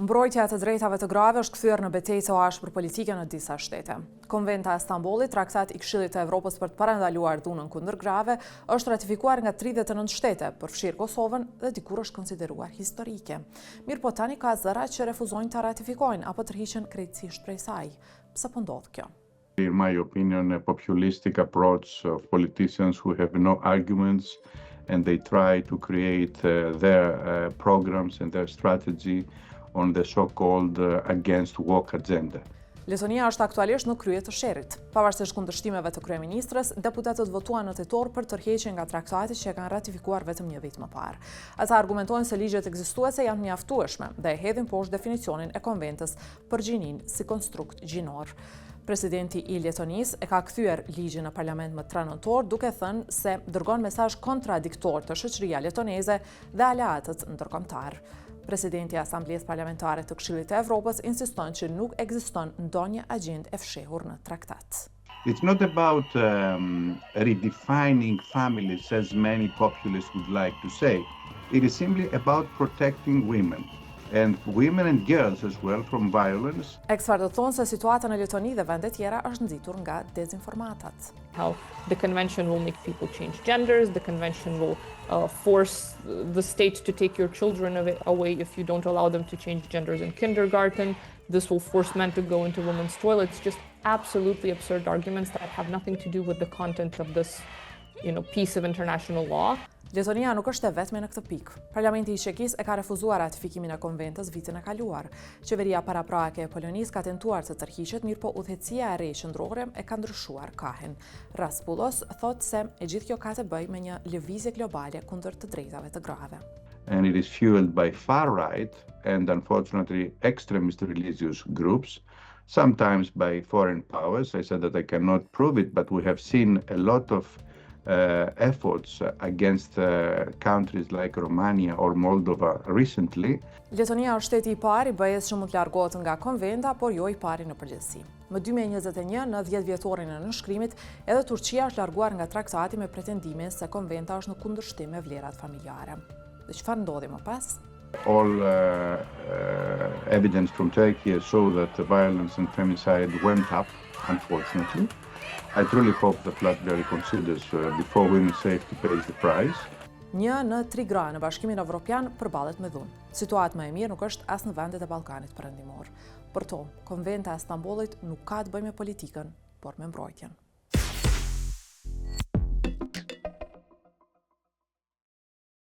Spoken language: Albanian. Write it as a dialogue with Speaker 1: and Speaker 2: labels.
Speaker 1: Mbrojtja e të drejtave të grave është kthyer në betejë së ashpër politike në disa shtete. Konventa e Stambollit, traktat i Këshillit të Evropës për të parandaluar dhunën kundër grave, është ratifikuar nga 39 shtete, përfshirë Kosovën dhe dikur është konsideruar historike. Mirëpo tani ka zëra që refuzojnë ta ratifikojnë apo tërhiqen krejtësisht prej saj. Pse po ndodh kjo?
Speaker 2: In my opinion, a populistic approach of politicians who have no arguments and they try to create their programs and their strategy on the so-called against woke agenda.
Speaker 1: Letonia është aktualisht në krye të sherrit. Pavarësisht kundërshtimeve të kryeministres, deputetët votuan në tetor për tërheqjen nga traktati që e kanë ratifikuar vetëm një vit më parë. Ata argumentojnë se ligjet ekzistuese janë mjaftueshme dhe e hedhin poshtë definicionin e konventës për gjinin si konstrukt gjinor. Presidenti i Letonisë e ka kthyer ligjin në parlament më 3 nëntor, duke thënë se dërgon mesazh kontradiktor të shoqëria letoneze dhe aleatët ndërkombëtar. Presidenti i Asamblesë Parlamentare të Këshillit të Evropës insiston që nuk ekziston ndonjë agjendë e fshehur në traktat.
Speaker 2: It's not about redefining families as many populists would like to say. It is simply about protecting women. And women and girls as well from violence.
Speaker 1: Ekspertët thonë se situata në Letoni dhe vende tjera është nxitur nga dezinformatat.
Speaker 3: How the convention will make people change genders, the convention will force the state to take your children away if you don't allow them to change genders in kindergarten. This will force men to go into women's toilets. Just absolutely absurd arguments that have nothing to do with the content of this, piece of international law.
Speaker 1: Letonia nuk është e vetme në këtë pikë. Parlamenti i Çekisë e ka refuzuar ratifikimin e konventës vitin e kaluar. Qeveria paraprake e Polonisë ka tentuar të tërhiqet, mirëpo udhëheqësia e re qendrore e ka ndryshuar kahen. Raspulos thotë se e gjithë kjo ka të bëjë me një lëvizje globale kundër të drejtave të grave.
Speaker 2: And it is fueled by far right and unfortunately extremist religious groups, sometimes by foreign powers. I said that I cannot prove it, but we have seen a lot of efforts against countries like Romania or Moldova recently.
Speaker 1: Letonia është shteti i parë i BE-s që mund të largohet nga konventa, por jo i pari në përgjithësi. Më 2021, në 10 vjetorin e nënshkrimit, edhe Turqia është larguar nga traktati me pretendimin se konventa është në kundërshtim me vlerat familjare. Dhe çfarë ndodhi më pas?
Speaker 2: All evidence from Turkey show that the violence and femicide went up, unfortunately. I truly hope that Latvia reconsiders before women's safety pays the price.
Speaker 1: 1 në 3 gra në Bashkimin Evropian përballet me dhunë. Situatë më e mirë nuk është as në vendet e Ballkanit Perëndimor. Për to, Konventa e Stambollit nuk ka të bëjë me politikën, por me mbrojtjen.